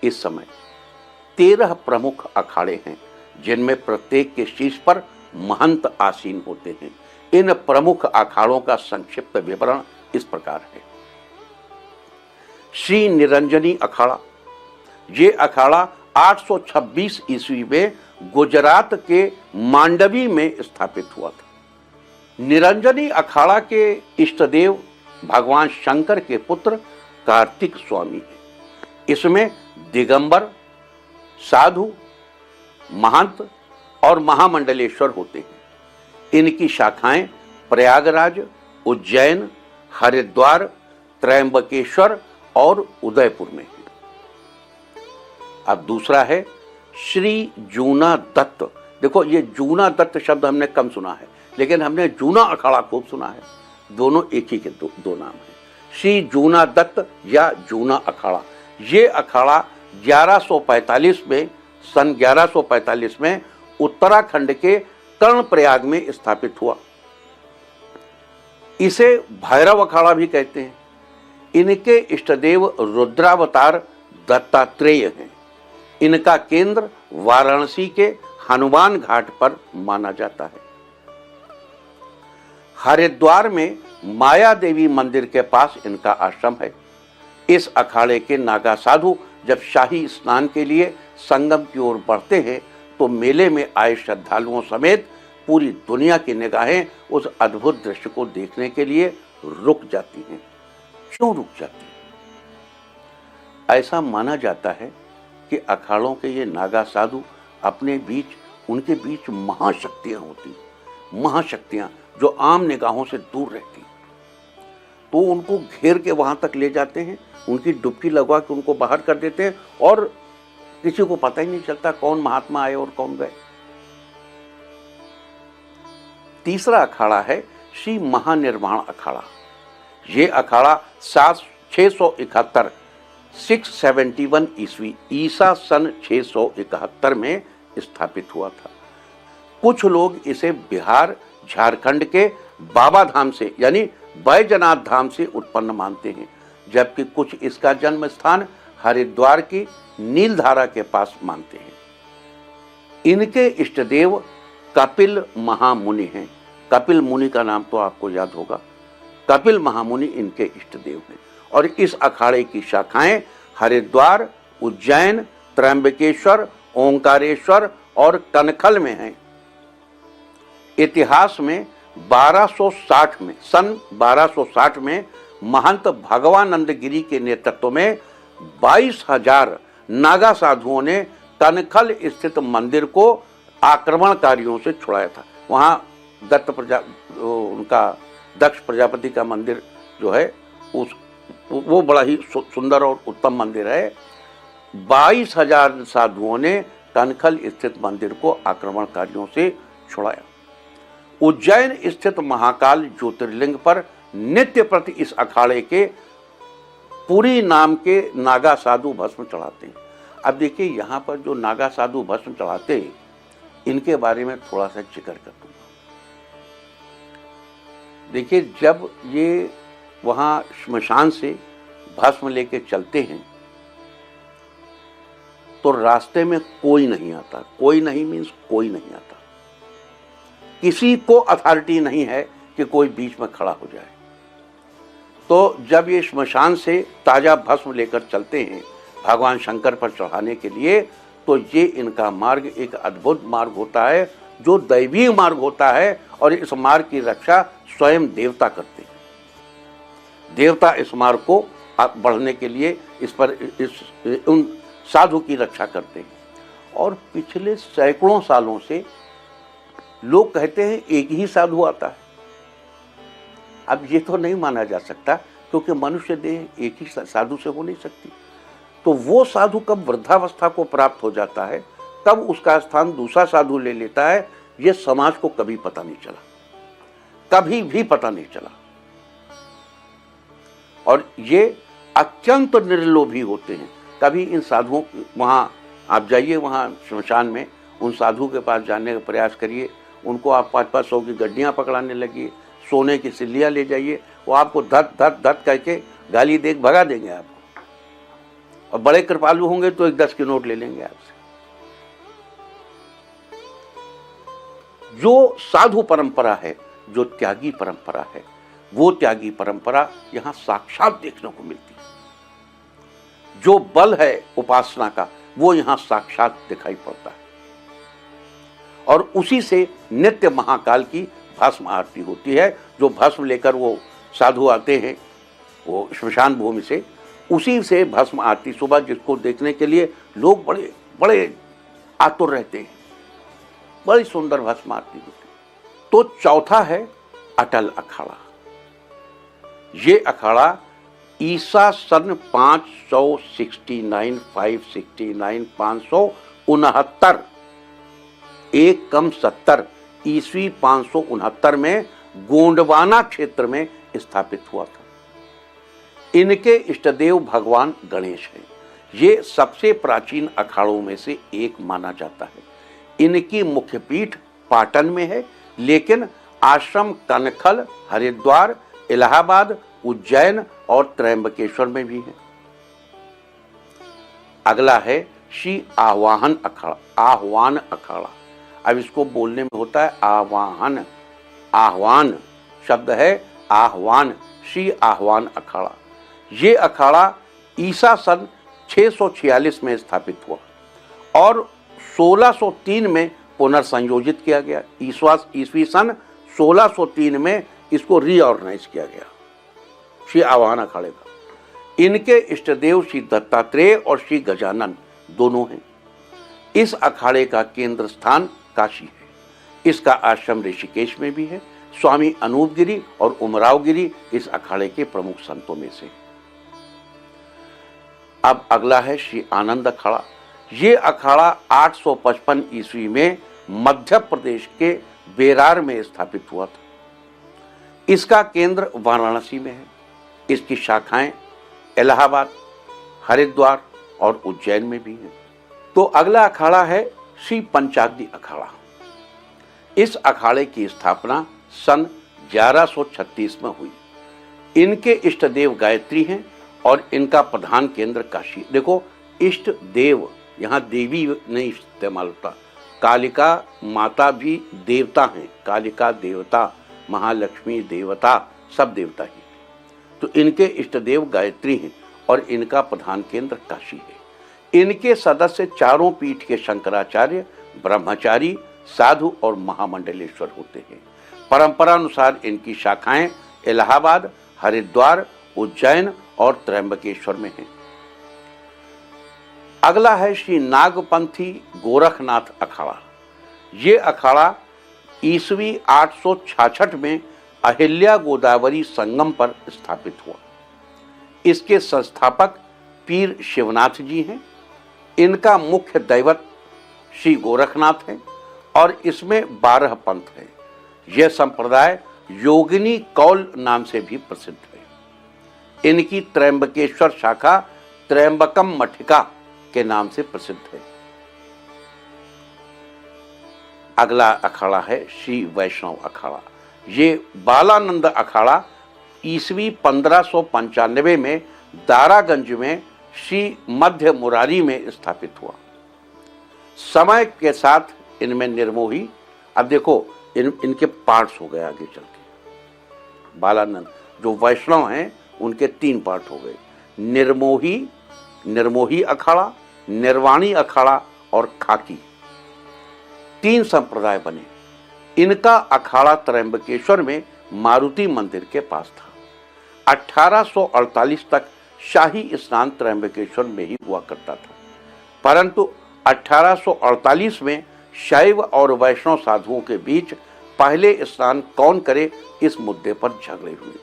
इस समय 13 प्रमुख अखाड़े हैं, जिनमें प्रत्येक के शीर्ष पर महंत आसीन होते हैं। इन प्रमुख अखाड़ों का संक्षिप्त विवरण इस प्रकार है। श्री निरंजनी अखाड़ा, ये अखाड़ा 826 ईस्वी में गुजरात के मांडवी में स्थापित हुआ था। निरंजनी अखाड़ा के इष्टदेव भगवान शंकर के पुत्र कार्तिक स्वामी हैं। इसमें दिगंबर, साधु, महंत और महामंडलेश्वर होते हैं। इनकी शाखाएं प्रयागराज, उज्जैन, हरिद्वार, त्रयंबकेश्वर और उदयपुर में है। अब दूसरा है श्री जूना दत्त। देखो, ये जूना दत्त शब्द हमने कम सुना है, लेकिन हमने जूना अखाड़ा खूब सुना है। दोनों एक ही के दो नाम हैं। श्री जूना दत्त या जूना अखाड़ा, ये अखाड़ा 1145 में, सन 1145 में उत्तराखंड के कर्णप्रयाग में स्थापित हुआ। इसे भैरव अखाड़ा भी कहते हैं। इनके इष्टदेव रुद्रावतार दत्तात्रेय हैं। इनका केंद्र वाराणसी के हनुमान घाट पर माना जाता है। हरिद्वार में माया देवी मंदिर के पास इनका आश्रम है। इस अखाड़े के नागा साधु जब शाही स्नान के लिए संगम की ओर बढ़ते हैं तो मेले में आए श्रद्धालुओं समेत पूरी दुनिया की निगाहें उस अद्भुत दृश्य को देखने के लिए रुक जाती हैं। क्यों रुक जाती हैं? ऐसा माना जाता है कि अखाड़ों के ये नागा साधु अपने बीच, उनके बीच महाशक्तियां होती, महाशक्तियां जो आम निगाहों से दूर रहती, तो उनको घेर के वहां तक ले जाते हैं, उनकी डुबकी लगवा के उनको बाहर कर देते हैं और किसी को पता ही नहीं चलता कौन महात्मा आए और कौन गए। तीसरा अखाड़ा है श्री महानिर्वाण अखाड़ा। ये अखाड़ा 671 671 ईस्वी ईसा सन 671 में स्थापित हुआ था। कुछ लोग इसे बिहार, झारखंड के बाबा धाम से यानी बैजनाथ धाम से उत्पन्न मानते हैं, जबकि कुछ इसका जन्म स्थान हरिद्वार की नीलधारा के पास मानते हैं। इनके इष्टदेव कपिल महामुनि हैं। कपिल मुनि का नाम तो आपको याद होगा। कपिल महामुनि इनके इष्टदेव हैं और इस अखाड़े की शाखाएं हरिद्वार, उज्जैन, त्रयंबकेश्वर, ओंकारेश्वर और कनखल में हैं। इतिहास में 1260 में, सन 1260 में महंत भगवानंद गिरी के नेतृत्व में 22,000 नागा साधुओं ने कनखल स्थित मंदिर को आक्रमणकारियों से छुड़ाया था। वहाँ उनका दक्ष प्रजापति का मंदिर जो है वो बड़ा ही सुंदर और उत्तम मंदिर है। 22,000 साधुओं ने कनखल स्थित मंदिर को आक्रमणकारियों से छुड़ाया। उज्जैन स्थित महाकाल ज्योतिर्लिंग पर नित्य प्रति इस अखाड़े के पुरी नाम के नागा साधु भस्म चढ़ाते हैं। अब देखिए, यहाँ पर जो नागा साधु भस्म चढ़ाते हैं, इनके बारे में थोड़ा सा जिक्र कर दूंगा। देखिए, जब ये वहाँ श्मशान से भस्म लेके चलते हैं तो रास्ते में कोई नहीं आता। कोई नहीं मीन्स कोई नहीं आता। किसी को अथॉरिटी नहीं है कि कोई बीच में खड़ा हो जाए। तो जब ये श्मशान से ताजा भस्म लेकर चलते हैं भगवान शंकर पर चढ़ाने के लिए, तो ये इनका मार्ग एक अद्भुत मार्ग होता है, जो दैवीय मार्ग होता है और इस मार्ग की रक्षा स्वयं देवता करते हैं। देवता इस मार्ग को बढ़ने के लिए उन साधु की रक्षा करते हैं। और पिछले सैकड़ों सालों से लोग कहते हैं एक ही साधु आता है। अब ये तो नहीं माना जा सकता, क्योंकि मनुष्य देह एक ही साधु से हो नहीं सकती। तो वो साधु कब वृद्धावस्था को प्राप्त हो जाता है, कब उसका स्थान दूसरा साधु ले लेता है, ये समाज को कभी पता नहीं चला, कभी भी पता नहीं चला। और ये अत्यंत निर्लोभी होते हैं। कभी इन साधुओं, वहाँ आप जाइए, वहाँ श्मशान में उन साधु के पास जाने का प्रयास करिए, उनको आप 500 की गड्डियाँ पकड़ाने लगिए, सोने की सिल्लियाँ ले जाइए, वो आपको धत धत धत करके गाली दे भगा देंगे आपको। और बड़े कृपालु होंगे तो एक 10 के नोट ले लेंगे आपसे। जो साधु परंपरा है, जो त्यागी परंपरा है, वो त्यागी परंपरा यहां साक्षात देखने को मिलती है। जो बल है उपासना का वो यहां साक्षात दिखाई पड़ता है और उसी से नित्य महाकाल की भस्म आरती होती है। जो भस्म लेकर वो साधु आते हैं वो श्मशान भूमि से, उसी से भस्म आरती सुबह, जिसको देखने के लिए लोग बड़े बड़े आतुर रहते हैं। बड़ी सुंदर भस्म आरती होती है। तो चौथा है अटल अखाड़ा। ये अखाड़ा ईसा सन 569 569 एक कम 70 ईस्वी 569 में गोंडवाना क्षेत्र में स्थापित हुआ था। इनके इष्टदेव भगवान गणेश हैं। ये सबसे प्राचीन अखाड़ों में से एक माना जाता है। इनकी मुख्य पीठ पाटन में है, लेकिन आश्रम कनखल, हरिद्वार, इलाहाबाद, उज्जैन और त्रयंबकेश्वर में भी है। अगला है श्री आह्वान अखाड़ा। आह्वान अखाड़ा, अब इसको बोलने में होता है आवाहन, आह्वान शब्द है आह्वान। श्री आह्वान अखाड़ा, ये अखाड़ा ईसा सन 646 में स्थापित हुआ और 1603 में पुनर्संयोजित किया गया। ईस्वी सन 1603 में इसको रीऑर्गेनाइज किया गया श्री आह्वान अखाड़े का। इनके इष्टदेव श्री दत्तात्रेय और श्री गजानन दोनों हैं। इस अखाड़े का केंद्र स्थान काशी है। इसका आश्रम ऋषिकेश में भी है। स्वामी अनूप गिरी और उमराव गिरी इस अखाड़े के प्रमुख संतों में से। अब अगला है श्री आनंद अखाड़ा। ये अखाड़ा 855 ईस्वी में मध्य प्रदेश के बेरार में स्थापित हुआ था। इसका केंद्र वाराणसी में है। इसकी शाखाएं इलाहाबाद, हरिद्वार और उज्जैन में भी हैं। तो अगला अखाड़ा है श्री पंचाग्नि अखाड़ा। इस अखाड़े की स्थापना सन 1136 में हुई। इनके इष्ट देव गायत्री हैं और इनका प्रधान केंद्र काशी। देखो, इष्ट देव, यहाँ देवी नहीं इस्तेमाल होता। कालिका माता भी देवता हैं। कालिका देवता, महालक्ष्मी देवता, सब देवता ही। तो इनके इष्ट देव गायत्री हैं और इनका प्रधान केंद्र काशी है। इनके सदस्य चारों पीठ के शंकराचार्य, ब्रह्मचारी, साधु और महामंडलेश्वर होते हैं। परंपरानुसार इनकी शाखाएं इलाहाबाद, हरिद्वार, उज्जैन और त्रयंबकेश्वर में हैं। अगला है श्री नागपंथी गोरखनाथ अखाड़ा। ये अखाड़ा ईस्वी 866 में अहिल्या गोदावरी संगम पर स्थापित हुआ। इसके संस्थापक पीर शिवनाथ जी हैं। इनका मुख्य दैवत श्री गोरखनाथ है और इसमें 12 पंथ हैं। यह संप्रदाय योगिनी कौल नाम से भी प्रसिद्ध है। इनकी त्रयंबकेश्वर शाखा त्रयंबकम मठिका के नाम से प्रसिद्ध है। अगला अखाड़ा है श्री वैष्णव अखाड़ा। ये बालानंद अखाड़ा ईस्वी 1595 में दारागंज में श्री मध्य मुरारी में स्थापित हुआ। समय के साथ इनमें निर्मोही, अब देखो इनके पार्ट्स हो गए आगे चल के। बालानंद जो वैष्णव हैं उनके 3 पार्ट हो गए। निर्मोही अखाड़ा, निर्वाणी अखाड़ा और खाकी, 3 संप्रदाय बने। इनका अखाड़ा त्रयंबकेश्वर में मारुति मंदिर के पास था। 1848 तक शाही स्नान त्रयंबकेश्वर में ही हुआ करता था, परंतु 1848 में शैव और वैष्णव साधुओं के बीच पहले स्नान कौन करे इस मुद्दे पर झगड़े हुए।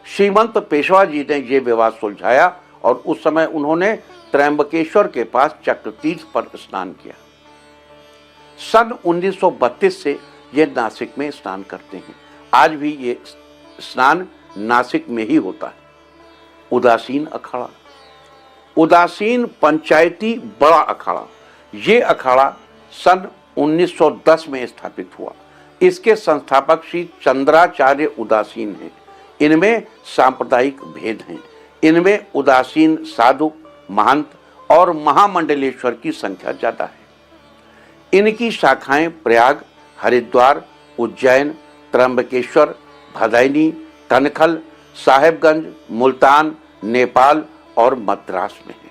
श्रीमंत पेशवा जी ने यह विवाद सुलझाया और उस समय उन्होंने त्रयंबकेश्वर के पास चक्रतीर्थ पर स्नान किया। सन 1932 से ये नासिक में स्नान करते हैं। आज भी ये स्नान नासिक में ही होता है। उदासीन अखाड़ा, उदासीन पंचायती बड़ा अखाड़ा। ये अखाड़ा सन 1910 में स्थापित हुआ। इसके संस्थापक श्री चंद्राचार्य उदासीन हैं। इनमें सांप्रदायिक भेद हैं। इनमें उदासीन साधु, महंत और महामंडलेश्वर की संख्या ज्यादा है। इनकी शाखाएं प्रयाग, हरिद्वार, उज्जैन, त्र्यंबकेश्वर, भदैनी, कनखल, साहेबगंज, मुल्तान, नेपाल और मद्रास में है।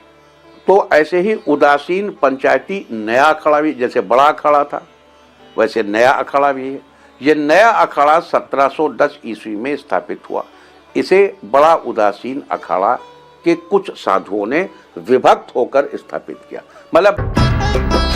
तो ऐसे ही उदासीन पंचायती नया अखाड़ा भी, जैसे बड़ा अखाड़ा था वैसे नया अखाड़ा भी है। ये नया अखाड़ा 1710 ईस्वी में स्थापित हुआ। इसे बड़ा उदासीन अखाड़ा के कुछ साधुओं ने विभक्त होकर स्थापित किया। मतलब